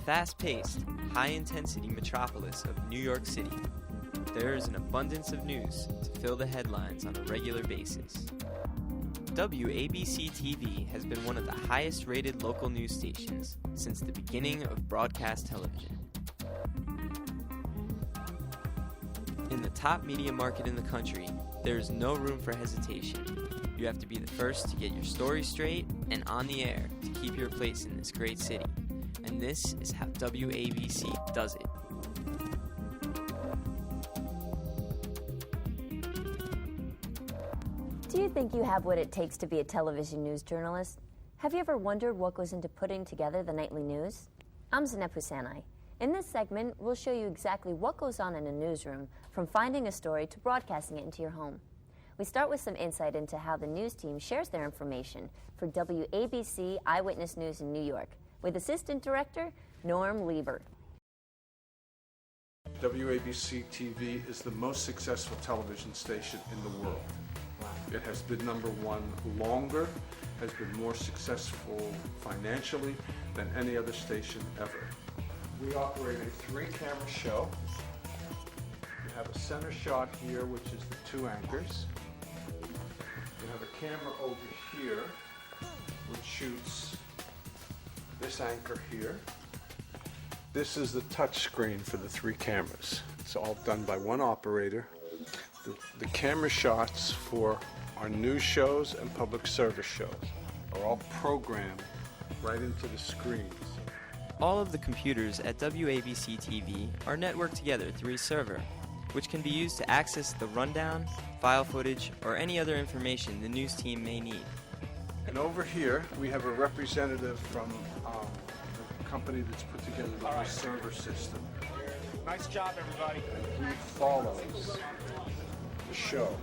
fast-paced, high-intensity metropolis of New York City, there is an abundance of news to fill the headlines on a regular basis. WABC TV has been one of the highest-rated local news stations since the beginning of broadcast television. In the top media market in the country, there is no room for hesitation. You have to be the first to get your story straight and on the air to keep your place in this great city. And this is how WABC does it. Do you think you have what it takes to be a television news journalist? Have you ever wondered what goes into putting together the nightly news? I'm Zineb Hussanai. In this segment, we'll show you exactly what goes on in a newsroom, from finding a story to broadcasting it into your home. We start with some insight into how the news team shares their information for WABC Eyewitness News in New York, with Assistant Director Norm Lieber. WABC TV is the most successful television station in the world. It has been #1 longer, has been more successful financially than any other station ever. We operate a 3-camera show. You have a center shot here, which is the 2 anchors. You have a camera over here, which shoots this anchor here. This is the touch screen for the 3 cameras. It's all done by one operator. The camera shots for our news shows and public service shows are all programmed right into the screens. All of the computers at WABC TV are networked together through a server, which can be used to access the rundown, file footage, or any other information the news team may need. And over here, we have a representative from the company that's put together the whole server system. Nice job, everybody. And he follows the show.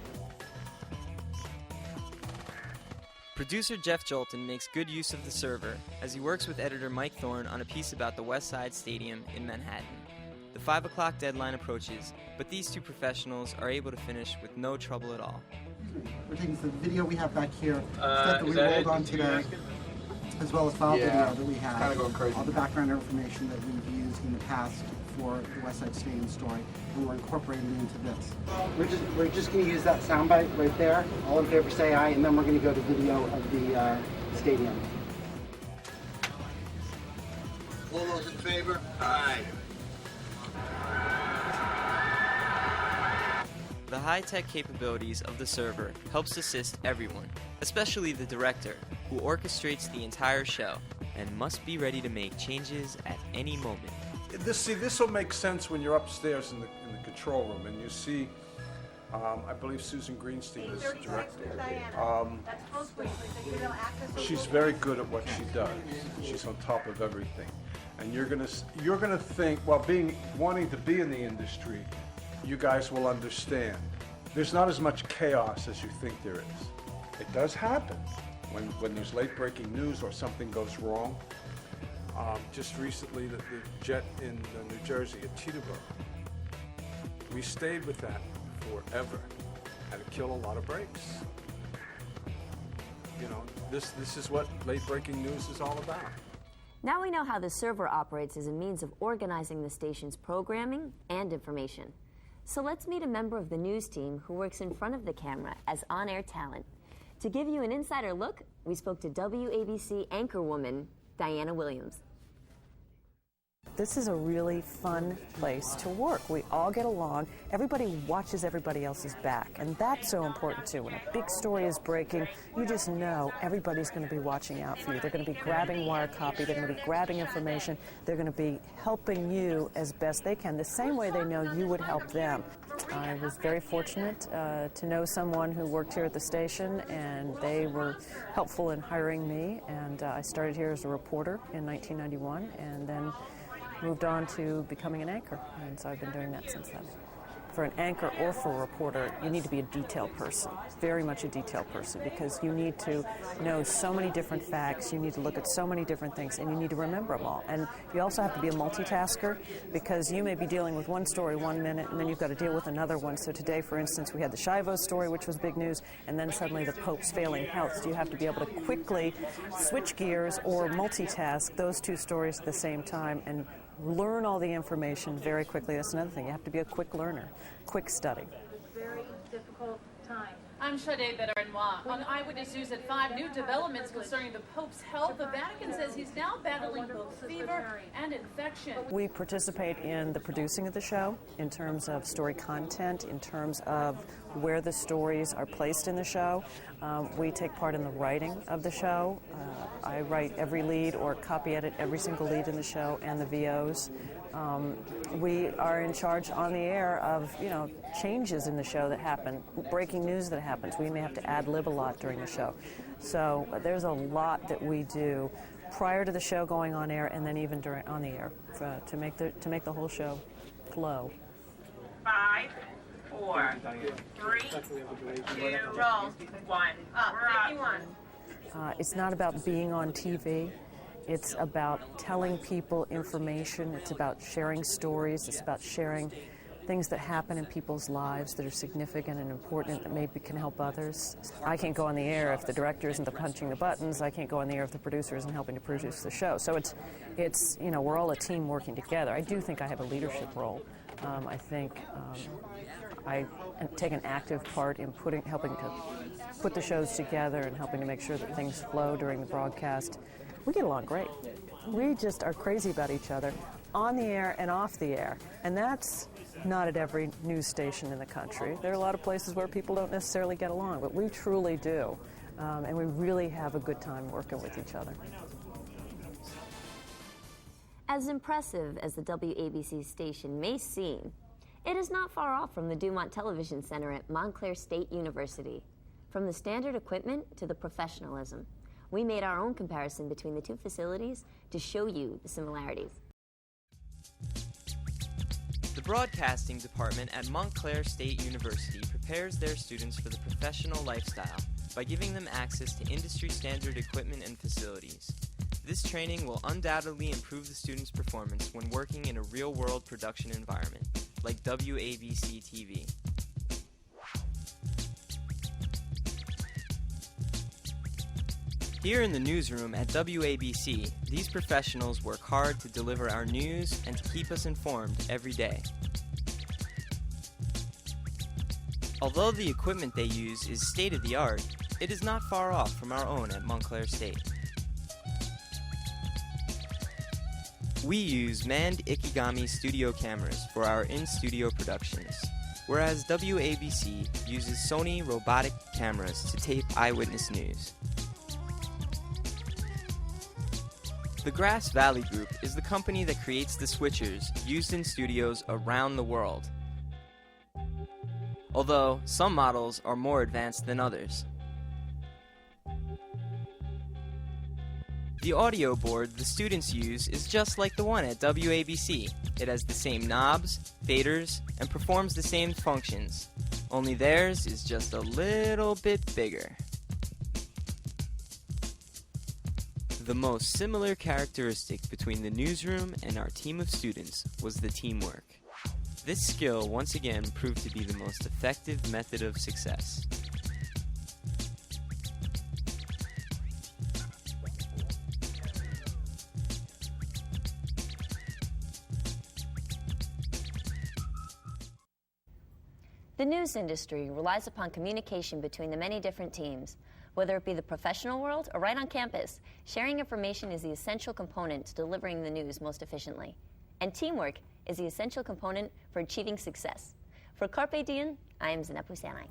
Producer Jeff Jolton makes good use of the server as he works with editor Mike Thorne on a piece about the West Side Stadium in Manhattan. The 5 o'clock deadline approaches, but these 2 professionals are able to finish with no trouble at all. We're taking some video we have back here, stuff that we rolled on today, as well as file video that we have, all the background information that we've used in the past for the West Side Stadium story, and we're incorporating it into this. We're just going to use that soundbite right there. All in favor say aye, and then we're going to go to video of the stadium. All those in favor? Aye. The high-tech capabilities of the server helps assist everyone, especially the director, who orchestrates the entire show and must be ready to make changes at any moment. This will make sense when you're upstairs in the control room and you see, I believe Susan Greenstein is the director. She's very good at what she does. She's on top of everything, and you're gonna think, well, wanting to be in the industry, you guys will understand. There's not as much chaos as you think there is. It does happen when there's late-breaking news or something goes wrong. Just recently, the jet in New Jersey at Teterboro, we stayed with that forever. Had to kill a lot of breaks. You know, this is what late-breaking news is all about. Now we know how the server operates as a means of organizing the station's programming and information. So let's meet a member of the news team who works in front of the camera as on-air talent. To give you an insider look, we spoke to WABC anchorwoman Diana Williams. This is a really fun place to work. We all get along. Everybody watches everybody else's back, and that's so important too. When a big story is breaking, you just know everybody's going to be watching out for you. They're going to be grabbing wire copy. They're going to be grabbing information. They're going to be helping you as best they can, the same way they know you would help them. I was very fortunate to know someone who worked here at the station, and they were helpful in hiring me. And I started here as a reporter in 1991, and then moved on to becoming an anchor, and so I've been doing that since then. for an anchor or for a reporter, you need to be a detail person, very much a detail person, because you need to know so many different facts, you need to look at so many different things, and you need to remember them all. And you also have to be a multitasker, because you may be dealing with one story 1 minute, and then you've got to deal with another one. So today, for instance, we had the Shivo story, which was big news, and then suddenly the Pope's failing health. So you have to be able to quickly switch gears or multitask those two stories at the same time and learn all the information very quickly. That's another thing. You have to be a quick learner, quick study. Very difficult time. I'm Sade Benoit. On Eyewitness News at 5, new developments concerning the Pope's health. The Vatican says he's now battling both fever and infection. We participate in the producing of the show in terms of story content, in terms of where the stories are placed in the show. We take part in the writing of the show. I write every lead or copy edit every single lead in the show and the VOs. We are in charge on the air of, changes in the show that happen, breaking news that happens. We may have to ad-lib a lot during the show. So there's a lot that we do prior to the show going on air and then even on the air to make the whole show flow. 5, 4, 3, 2, roll, 1, up, 51. It's not about being on TV. It's about telling people information. It's about sharing stories. It's about sharing things that happen in people's lives that are significant and important that maybe can help others. I can't go on the air if the director isn't punching the buttons. I can't go on the air if the producer isn't helping to produce the show. So it's we're all a team working together. I do think I have a leadership role. I think I take an active part in helping to put the shows together and helping to make sure that things flow during the broadcast. We get along great. We just are crazy about each other on the air and off the air. And that's not at every news station in the country. There are a lot of places where people don't necessarily get along, but we truly do. And we really have a good time working with each other. As impressive as the WABC station may seem, it is not far off from the Dumont Television Center at Montclair State University. From the standard equipment to the professionalism, we made our own comparison between the two facilities to show you the similarities. The Broadcasting Department at Montclair State University prepares their students for the professional lifestyle by giving them access to industry-standard equipment and facilities. This training will undoubtedly improve the students' performance when working in a real-world production environment, like WABC TV. Here in the newsroom at WABC, these professionals work hard to deliver our news and to keep us informed every day. Although the equipment they use is state-of-the-art, it is not far off from our own at Montclair State. We use manned Ikegami studio cameras for our in-studio productions, whereas WABC uses Sony robotic cameras to tape Eyewitness News. The Grass Valley Group is the company that creates the switchers used in studios around the world, although some models are more advanced than others. The audio board the students use is just like the one at WABC. It has the same knobs, faders, and performs the same functions, only theirs is just a little bit bigger. The most similar characteristic between the newsroom and our team of students was the teamwork. This skill once again proved to be the most effective method of success. The news industry relies upon communication between the many different teams. Whether it be the professional world or right on campus, sharing information is the essential component to delivering the news most efficiently. And teamwork is the essential component for achieving success. For Carpe Diem, I am Zinep Husanai.